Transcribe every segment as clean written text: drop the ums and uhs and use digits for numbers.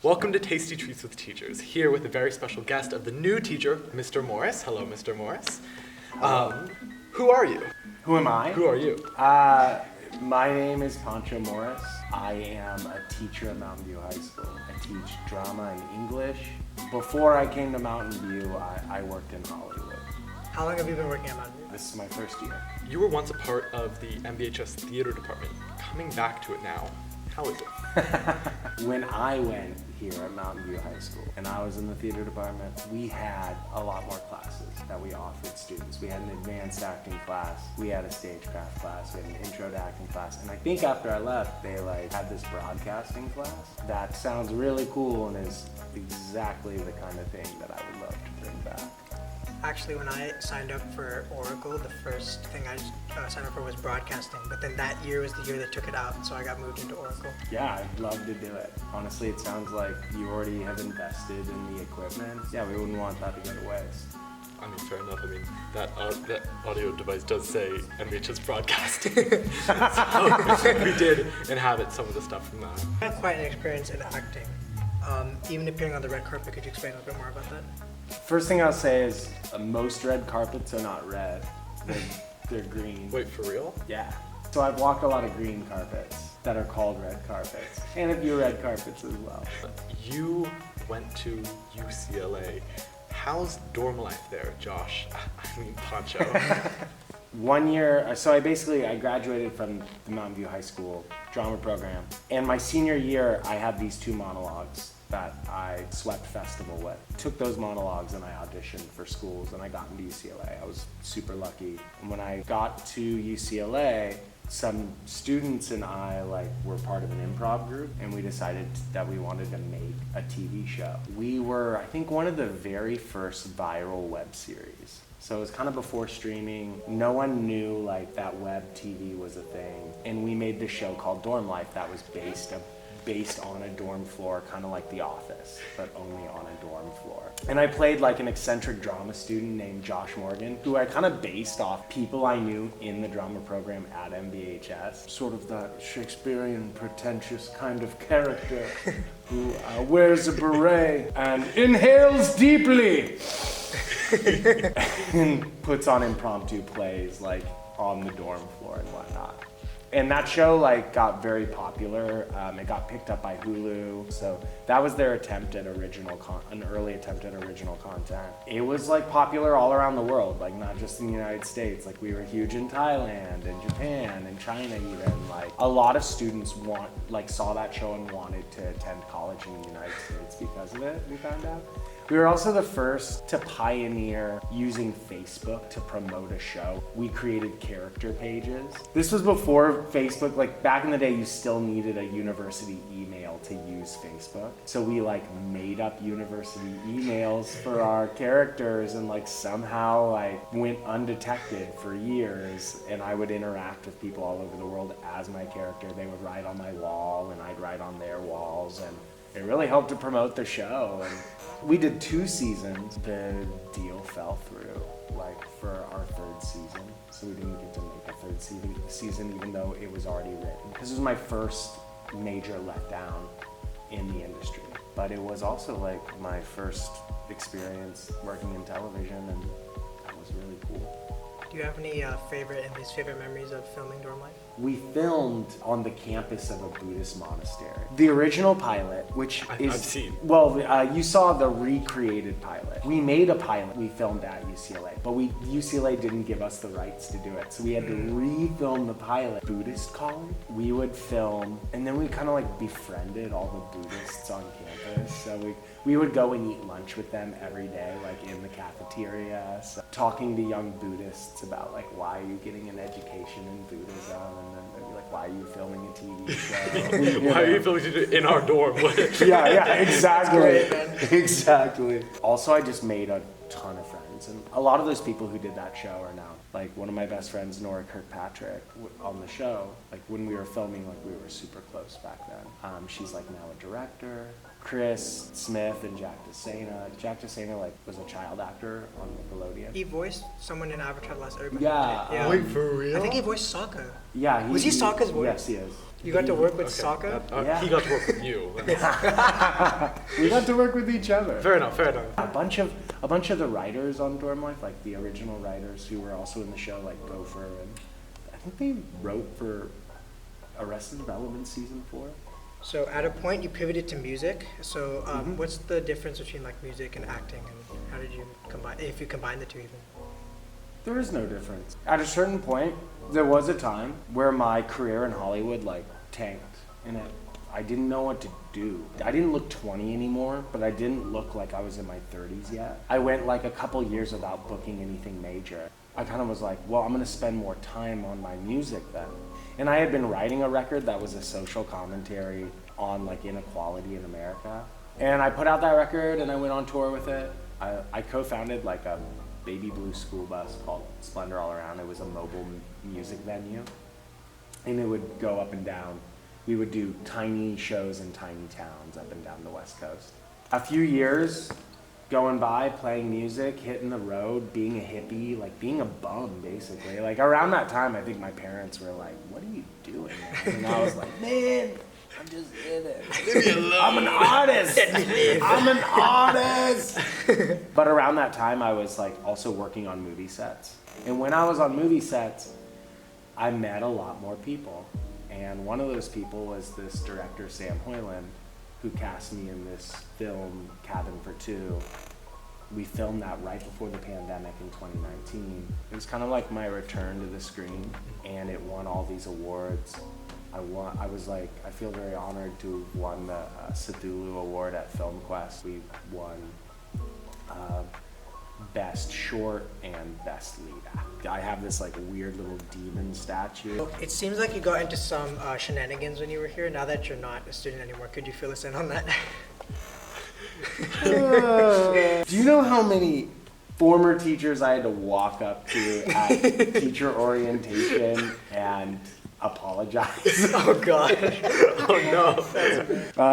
Welcome to Tasty Treats with Teachers, here with a very special guest of the new teacher, Mr. Morris. Hello, Mr. Morris. Who are you? Who am I? Who are you? My name is Pancho Morris. I am a teacher at Mountain View High School. I teach drama and English. Before I came to Mountain View, I worked in Hollywood. How long have you been working at Mountain View? This is my first year. You were once a part of the MVHS theater department. Coming back to it now, how is it? When I went here at Mountain View High School and I was in the theater department, we had a lot more classes that we offered students. We had an advanced acting class, we had a stagecraft class, we had an intro to acting class, and I think after I left, they had this broadcasting class. That sounds really cool and is exactly the kind of thing that I would love to bring back. Actually, when I signed up for Oracle, the first thing I signed up for was broadcasting, but then that year was the year they took it out, so I got moved into Oracle. Yeah, I'd love to do it. Honestly, it sounds like you already have invested in the equipment. Yeah, we wouldn't want that to go to waste. I mean, fair enough. I mean, that audio device does say MVHS broadcasting. So we did inhabit some of the stuff from that. I have quite an experience in acting. Even appearing on the red carpet, could you explain a little bit more about that? First thing I'll say is most red carpets are not red. They're green. Wait, for real? Yeah. So I've walked a lot of green carpets that are called red carpets, and a few red carpets as well. You went to UCLA. How's dorm life there, Josh? I mean, Pancho. 1 year, so I graduated from the Mountain View High School drama program, and my senior year I had these two monologues that I swept festival with. Took those monologues and I auditioned for schools and I got into UCLA. I was super lucky. And when I got to UCLA, some students and I were part of an improv group, and we decided that we wanted to make a TV show. We were, I think, one of the very first viral web series. So it was kind of before streaming. No one knew that web TV was a thing. And we made this show called Dorm Life that was based on a dorm floor, kind of like The Office, but only on a dorm floor. And I played an eccentric drama student named Josh Morgan, who I kind of based off people I knew in the drama program at MVHS. Sort of that Shakespearean, pretentious kind of character who wears a beret and inhales deeply and puts on impromptu plays on the dorm floor and whatnot. And that show got very popular. It got picked up by Hulu. So that was their attempt at an early attempt at original content. It was popular all around the world, not just in the United States. We were huge in Thailand and Japan and China even. A lot of students saw that show and wanted to attend college in the United States because of it, we found out. We were also the first to pioneer using Facebook to promote a show. We created character pages. This was before Facebook, back in the day, you still needed a university email to use Facebook. So we made up university emails for our characters and somehow went undetected for years, and I would interact with people all over the world as my character. They would write on my wall and I'd write on their walls, and it really helped to promote the show. And we did 2 seasons. The deal fell through, for our 3rd season. So we didn't get to make a 3rd season, even though it was already written. Because it was my first major letdown in the industry. But it was also my first experience working in television, and that was really cool. Do you have any favorite memories of filming Dorm Life? We filmed on the campus of a Buddhist monastery. The original pilot, which I've seen. Well, you saw the recreated pilot. We made a pilot we filmed at UCLA, but UCLA didn't give us the rights to do it. So we had to re-film the pilot. Buddhist college, we would film, and then we kind of befriended all the Buddhists on campus. So we would go and eat lunch with them every day, in the cafeteria, so talking to young Buddhists about why are you getting an education in Buddhism, and then they'd be why are you filming a TV show? Why are you filming it in our dorm? yeah, exactly. Exactly. Also, I just made a ton of friends, and a lot of those people who did that show are now one of my best friends, Nora Kirkpatrick, on the show. When we were filming, we were super close back then. She's now a director. Chris Smith and Jack DeSena. Jack DeSena like was a child actor on Nickelodeon. He voiced someone in Avatar: The Last Airbender. Yeah. Wait, for real? I think he voiced Sokka. Yeah. Was he Sokka's voice? Yes, he is. You got to work with Sokka? Yeah. He got to work with you. We got to work with each other. Fair enough. A bunch of the writers on Dorm Life, like the original writers who were also in the show, like Gopher, and I think they wrote for Arrested Development season 4. So at a point you pivoted to music. So what's the difference between like music and acting, and how did you combine, if you combine the two even? There is no difference. At a certain point, there was a time where my career in Hollywood like tanked, and I didn't know what to do. I didn't look 20 anymore, but I didn't look like I was in my 30s yet. I went like a couple years without booking anything major. I kind of was like, well, I'm gonna spend more time on my music then. And I had been writing a record that was a social commentary on like inequality in America. And I put out that record and I went on tour with it. I co-founded like a baby blue school bus called Splendor All Around. It was a mobile music venue. And it would go up and down. We would do tiny shows in tiny towns up and down the West Coast. A few years going by, playing music, hitting the road, being a hippie, like being a bum, basically. Like around that time, I think my parents were like, what are you doing, man? And I was like, man, I'm just in it. Leave me alone. I'm an artist. I'm an artist. But around that time, I was like also working on movie sets. And when I was on movie sets, I met a lot more people. And one of those people was this director, Sam Hoyland, who cast me in this film, Cabin for Two. We filmed that right before the pandemic in 2019. It was kind of like my return to the screen, and it won all these awards. I feel very honored to have won the Cthulhu Award at Film Quest. We won Best Short and Best Lead Act. I have this like weird little demon statue. It seems like you got into some shenanigans when you were here. Now that you're not a student anymore, could you fill us in on that? Do you know how many former teachers I had to walk up to at teacher orientation and apologize? Oh God. Oh no.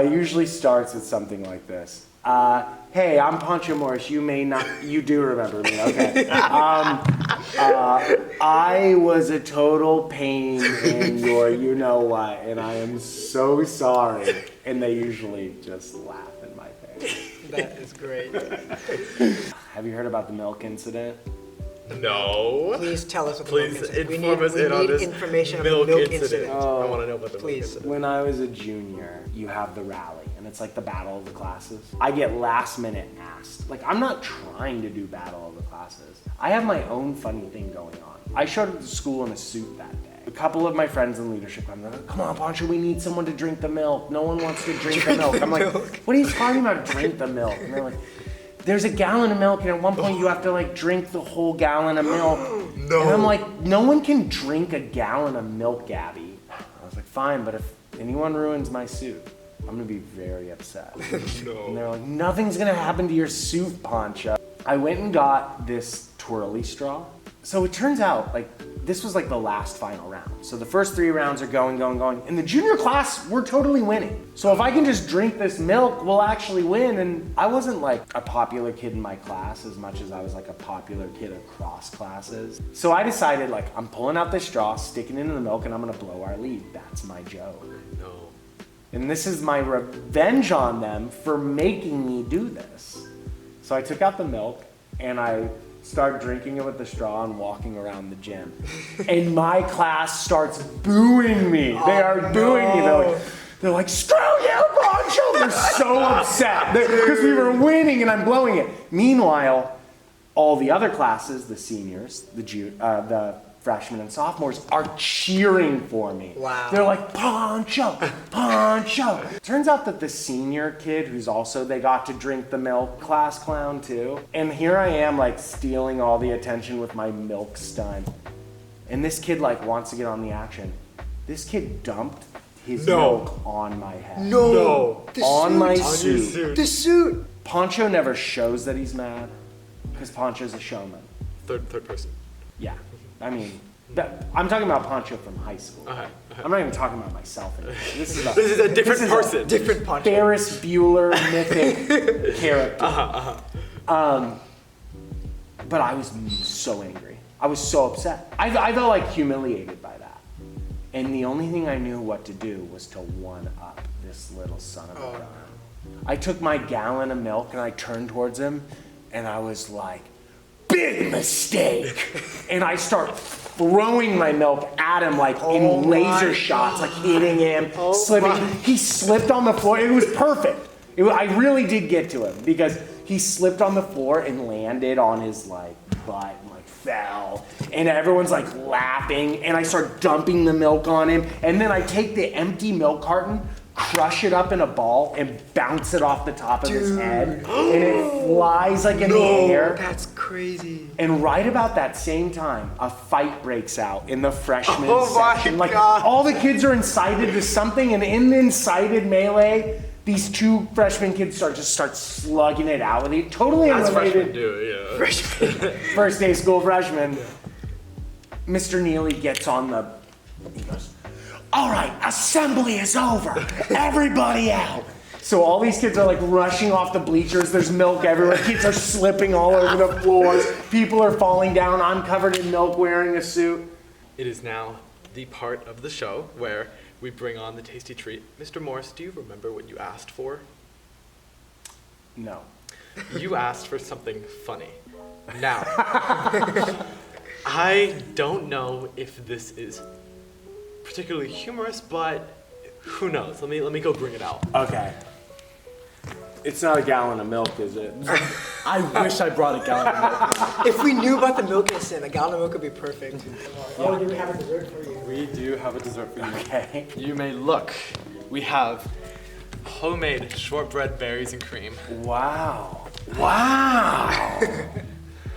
It usually starts with something like this. Hey, I'm Pancho Morris. You do remember me, okay. I was a total pain in your you-know-what, and I am so sorry. And they usually just laugh in my face. That is great. Have you heard about the milk incident? No. Please tell us what the Please milk incident. inform us in on this information on milk the milk incident. incident. I want to know about the milk Please. incident. When I was a junior, you have the rally, and it's like the battle of the classes. I get last minute asked. Like, I'm not trying to do battle of the classes. I have my own funny thing going on. I showed up to school in a suit that day. A couple of my friends in leadership, I'm like, come on, Pancho, we need someone to drink the milk. No one wants to drink the milk. I'm like, what are you talking about, drink the milk? And they're like, there's a gallon of milk, and at one point you have to like drink the whole gallon of milk. No. And I'm like, no one can drink a gallon of milk, Gabby. I was like, fine, but if anyone ruins my suit, I'm gonna be very upset. No. And they're like, nothing's gonna happen to your suit, Pancho. I went and got this twirly straw. So it turns out, like, this was like the last final round. So the first 3 rounds are going. In the junior class, we're totally winning. So if I can just drink this milk, we'll actually win. And I wasn't like a popular kid in my class as much as I was like a popular kid across classes. So I decided, like, I'm pulling out this straw, sticking it in the milk, and I'm gonna blow our lead. That's my joke. No. And this is my revenge on them for making me do this. So I took out the milk and I started drinking it with the straw and walking around the gym. And my class starts booing me. They are booing me. They're like, screw you, Pancho! They're so upset because we were winning and I'm blowing it. Meanwhile, all the other classes, the seniors, the freshmen and sophomores are cheering for me. Wow. They're like, Pancho, Pancho. Turns out that the senior kid who's also, they got to drink the milk, class clown too. And here I am like stealing all the attention with my milk stunt. And this kid like wants to get on the action. This kid dumped his milk on my head. No. On my your suit. suit. The suit. Pancho never shows that he's mad because Pancho's a showman. Third person. Yeah. I mean, I'm talking about Pancho from high school. Okay. I'm not even talking about myself anymore. This is a different person. Different Pancho. Ferris Bueller mythic character. But I was so angry. I was so upset. I felt like humiliated by that. And the only thing I knew what to do was to one up this little son of a gun. I took my gallon of milk and I turned towards him and I was like, big mistake. And I start throwing my milk at him like in laser shots, like hitting him, slipping. He slipped on the floor. It was perfect. I really did get to him because he slipped on the floor and landed on his like butt and like fell. And everyone's like laughing and I start dumping the milk on him. And then I take the empty milk carton, crush it up in a ball and bounce it off the top of his head. And it flies like in the air. That's crazy. And right about that same time, a fight breaks out in the freshman section. My Like God. all the kids are incited to something, and in the incited melee, these two freshman kids start slugging it out with it. Totally As freshmen unrelated. do, yeah. First day school freshman. Mr. Neely gets on the. He goes, "All right, assembly is over. Everybody out." So all these kids are like rushing off the bleachers. There's milk everywhere. Kids are slipping all over the floors. People are falling down. I'm covered in milk wearing a suit. It is now the part of the show where we bring on the tasty treat. Mr. Morris, do you remember what you asked for? No. You asked for something funny. Now, I don't know if this is particularly humorous, but who knows? Let me go bring it out. Okay. It's not a gallon of milk, is it? I wish I brought a gallon of milk. If we knew about the milk instant, a gallon of milk would be perfect. Oh, do we have a dessert for you? We do have a dessert for you. Okay. You may look. We have homemade shortbread berries and cream. Wow. Wow.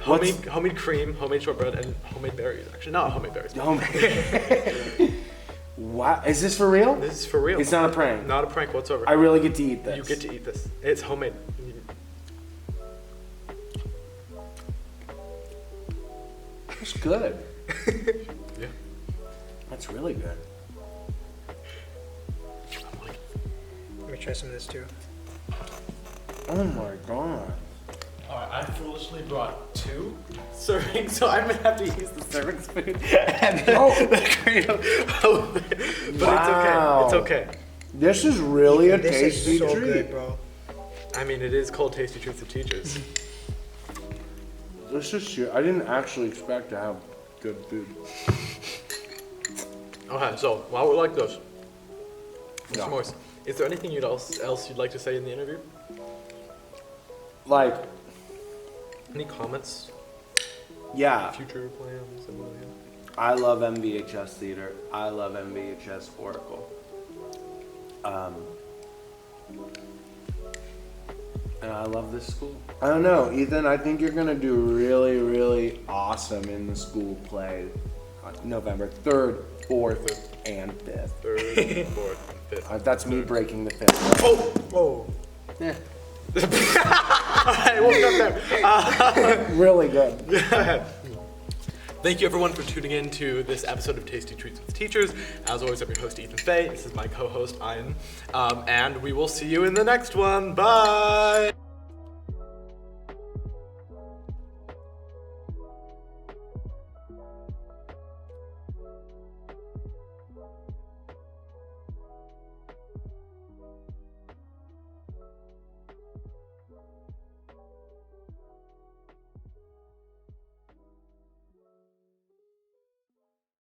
Homemade cream, homemade shortbread, and homemade berries. Actually, not homemade berries. Wow. Is this for real? This is for real. It's not a prank. Not a prank whatsoever. I really get to eat this. You get to eat this. It's homemade. That's good. Yeah. That's really good. Let me try some of this too. Oh my god. Alright, I foolishly brought 2 servings, so I'm gonna have to use the serving spoon and the cream. But Wow. it's okay. This is really a This tasty is so treat. good, bro. I mean, it is called Tasty Treats of Teachers. This is I didn't actually expect to have good food. Okay, so while we're like this, Mr. Yeah. Morris, is there anything else you'd like to say in the interview? Like, Any comments? yeah, Future plans? And I love MVHS theater. I love MVHS Oracle. And I love this school. I don't know, Ethan, I think you're gonna do really, really awesome in the school play November 3rd, 4th, and 5th. 3rd, 4th, and 5th. That's me breaking the 5th. Oh! Whoa. Yeah. Alright, we'll get there. Really good. Thank you everyone for tuning in to this episode of Tasty Treats with Teachers. As always, I'm your host, Ethan Fay. This is my co-host, Aayan. And we will see you in the next one. Bye!